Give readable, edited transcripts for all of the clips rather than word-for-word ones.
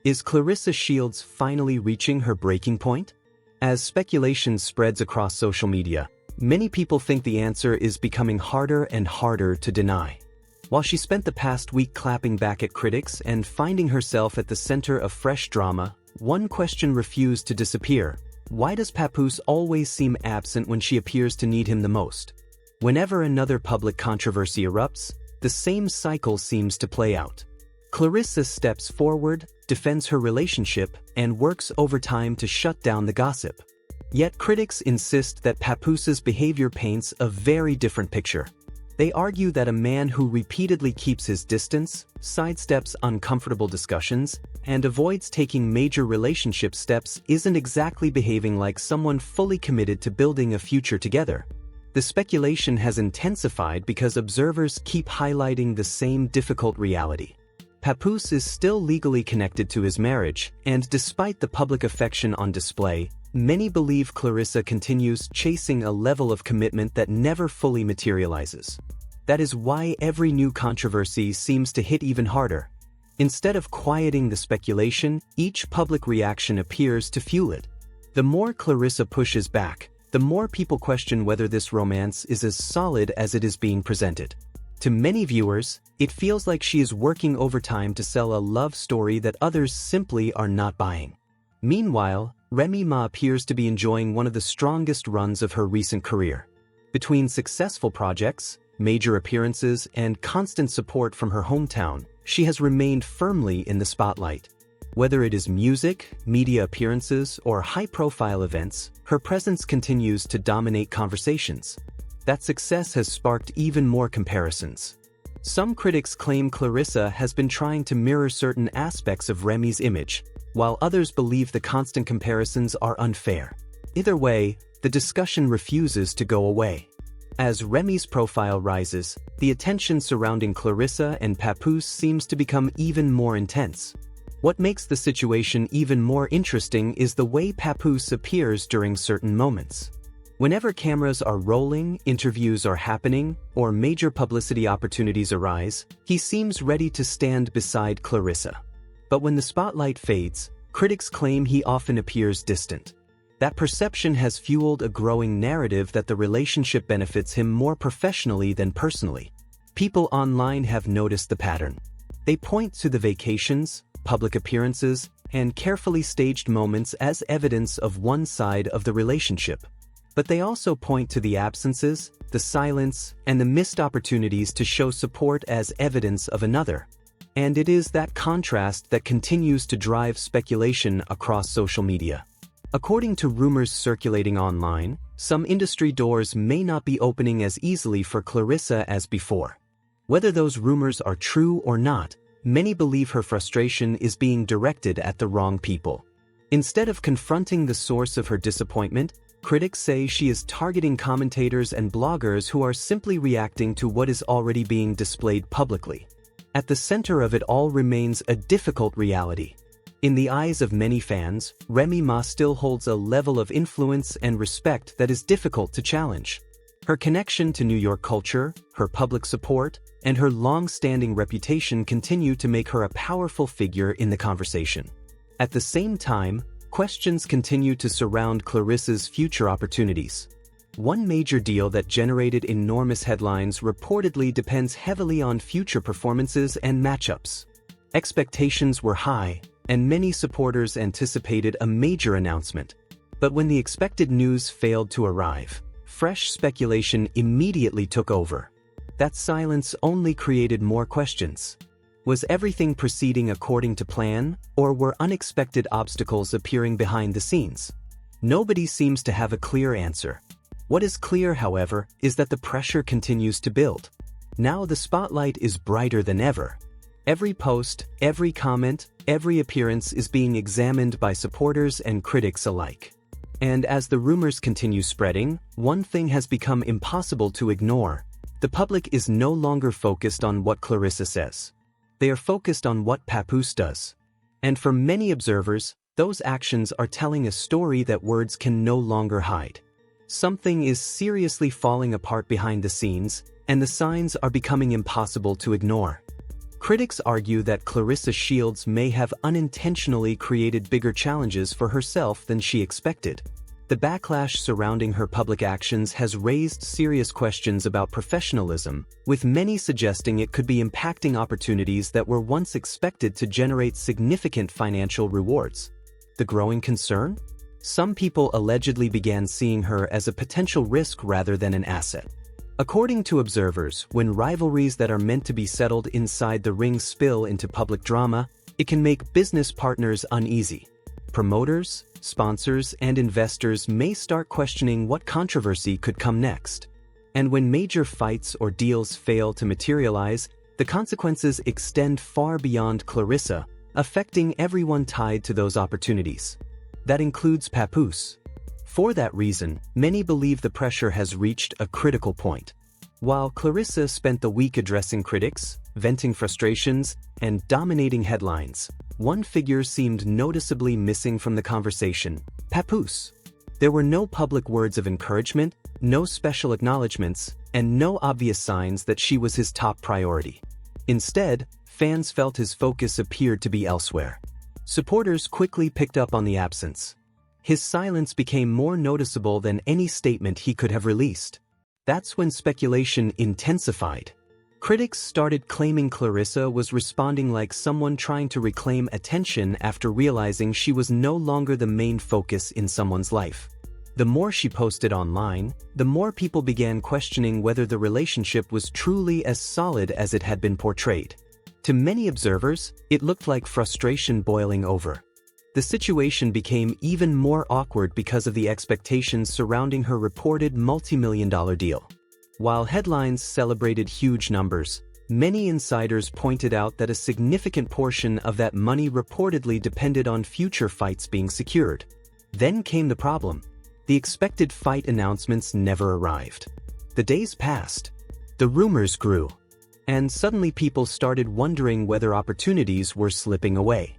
Is Claressa Shields finally reaching her breaking point? As speculation spreads across social media, many people think the answer is becoming harder and harder to deny. While she spent the past week clapping back at critics and finding herself at the center of fresh drama, one question refused to disappear. Why does Papoose always seem absent when she appears to need him the most? Whenever another public controversy erupts, the same cycle seems to play out. Claressa steps forward, defends her relationship, and works overtime to shut down the gossip. Yet critics insist that Papoose's behavior paints a very different picture. They argue that a man who repeatedly keeps his distance, sidesteps uncomfortable discussions, and avoids taking major relationship steps isn't exactly behaving like someone fully committed to building a future together. The speculation has intensified because observers keep highlighting the same difficult reality. Papoose is still legally connected to his marriage, and despite the public affection on display, many believe Claressa continues chasing a level of commitment that never fully materializes. That is why every new controversy seems to hit even harder. Instead of quieting the speculation, each public reaction appears to fuel it. The more Claressa pushes back, the more people question whether this romance is as solid as it is being presented. To many viewers, it feels like she is working overtime to sell a love story that others simply are not buying. Meanwhile, Remy Ma appears to be enjoying one of the strongest runs of her recent career. Between successful projects, major appearances, and constant support from her hometown, she has remained firmly in the spotlight. Whether it is music, media appearances, or high-profile events, her presence continues to dominate conversations. That success has sparked even more comparisons. Some critics claim Claressa has been trying to mirror certain aspects of Remy's image, while others believe the constant comparisons are unfair. Either way, the discussion refuses to go away. As Remy's profile rises, the attention surrounding Claressa and Papoose seems to become even more intense. What makes the situation even more interesting is the way Papoose appears during certain moments. Whenever cameras are rolling, interviews are happening, or major publicity opportunities arise, he seems ready to stand beside Claressa. But when the spotlight fades, critics claim he often appears distant. That perception has fueled a growing narrative that the relationship benefits him more professionally than personally. People online have noticed the pattern. They point to the vacations, public appearances, and carefully staged moments as evidence of one side of the relationship. But they also point to the absences, the silence, and the missed opportunities to show support as evidence of another. And it is that contrast that continues to drive speculation across social media. According to rumors circulating online, some industry doors may not be opening as easily for Claressa as before. Whether those rumors are true or not, many believe her frustration is being directed at the wrong people. Instead of confronting the source of her disappointment, critics say she is targeting commentators and bloggers who are simply reacting to what is already being displayed publicly. At the center of it all remains a difficult reality. In the eyes of many fans, Remy Ma still holds a level of influence and respect that is difficult to challenge. Her connection to New York culture, her public support, and her long-standing reputation continue to make her a powerful figure in the conversation. At the same time, questions continue to surround Claressa's future opportunities. One major deal that generated enormous headlines reportedly depends heavily on future performances and matchups. Expectations were high, and many supporters anticipated a major announcement. But when the expected news failed to arrive, fresh speculation immediately took over. That silence only created more questions. Was everything proceeding according to plan, or were unexpected obstacles appearing behind the scenes? Nobody seems to have a clear answer. What is clear, however, is that the pressure continues to build. Now the spotlight is brighter than ever. Every post, every comment, every appearance is being examined by supporters and critics alike. And as the rumors continue spreading, one thing has become impossible to ignore. The public is no longer focused on what Claressa says. They are focused on what Papoose does. And for many observers, those actions are telling a story that words can no longer hide. Something is seriously falling apart behind the scenes, and the signs are becoming impossible to ignore. Critics argue that Claressa Shields may have unintentionally created bigger challenges for herself than she expected. The backlash surrounding her public actions has raised serious questions about professionalism, with many suggesting it could be impacting opportunities that were once expected to generate significant financial rewards. The growing concern? Some people allegedly began seeing her as a potential risk rather than an asset. According to observers, when rivalries that are meant to be settled inside the ring spill into public drama, it can make business partners uneasy. Promoters, sponsors, and investors may start questioning what controversy could come next. And when major fights or deals fail to materialize, the consequences extend far beyond Claressa, affecting everyone tied to those opportunities. That includes Papoose. For that reason, many believe the pressure has reached a critical point. While Claressa spent the week addressing critics, venting frustrations, and dominating headlines, one figure seemed noticeably missing from the conversation: Papoose. There were no public words of encouragement, no special acknowledgments, and no obvious signs that she was his top priority. Instead, fans felt his focus appeared to be elsewhere. Supporters quickly picked up on the absence. His silence became more noticeable than any statement he could have released. That's when speculation intensified. Critics started claiming Claressa was responding like someone trying to reclaim attention after realizing she was no longer the main focus in someone's life. The more she posted online, the more people began questioning whether the relationship was truly as solid as it had been portrayed. To many observers, it looked like frustration boiling over. The situation became even more awkward because of the expectations surrounding her reported multi-million-dollar deal. While headlines celebrated huge numbers, many insiders pointed out that a significant portion of that money reportedly depended on future fights being secured. Then came the problem. The expected fight announcements never arrived. The days passed. The rumors grew. And suddenly people started wondering whether opportunities were slipping away.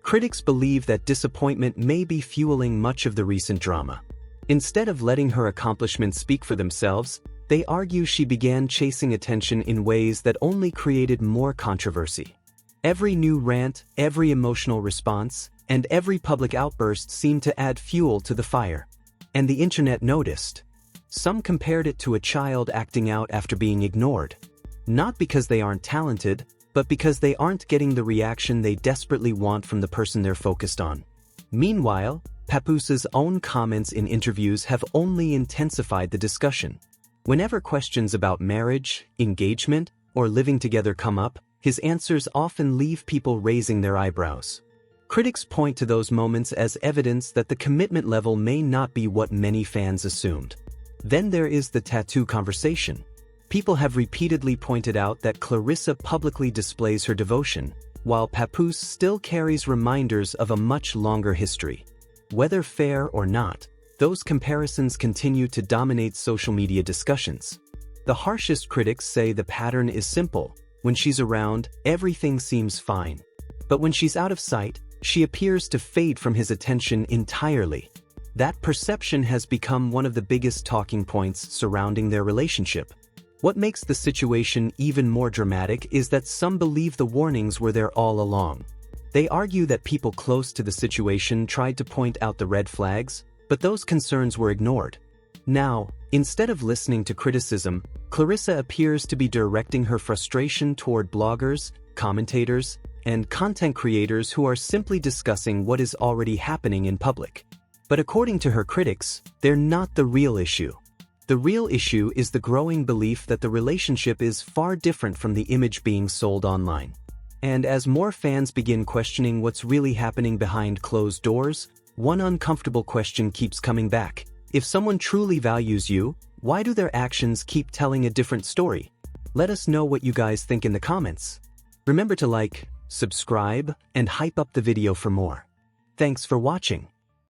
Critics believe that disappointment may be fueling much of the recent drama. Instead of letting her accomplishments speak for themselves, they argue she began chasing attention in ways that only created more controversy. Every new rant, every emotional response, and every public outburst seemed to add fuel to the fire. And the internet noticed. Some compared it to a child acting out after being ignored. Not because they aren't talented, but because they aren't getting the reaction they desperately want from the person they're focused on. Meanwhile, Papoose's own comments in interviews have only intensified the discussion. Whenever questions about marriage, engagement, or living together come up, his answers often leave people raising their eyebrows. Critics point to those moments as evidence that the commitment level may not be what many fans assumed. Then there is the tattoo conversation. People have repeatedly pointed out that Claressa publicly displays her devotion, while Papoose still carries reminders of a much longer history. Whether fair or not, those comparisons continue to dominate social media discussions. The harshest critics say the pattern is simple. When she's around, everything seems fine. But when she's out of sight, she appears to fade from his attention entirely. That perception has become one of the biggest talking points surrounding their relationship. What makes the situation even more dramatic is that some believe the warnings were there all along. They argue that people close to the situation tried to point out the red flags, but those concerns were ignored. Now, instead of listening to criticism, Claressa appears to be directing her frustration toward bloggers, commentators, and content creators who are simply discussing what is already happening in public. But according to her critics, they're not the real issue. The real issue is the growing belief that the relationship is far different from the image being sold online. And as more fans begin questioning what's really happening behind closed doors, one uncomfortable question keeps coming back. If someone truly values you, why do their actions keep telling a different story? Let us know what you guys think in the comments. Remember to like, subscribe, and hype up the video for more. Thanks for watching.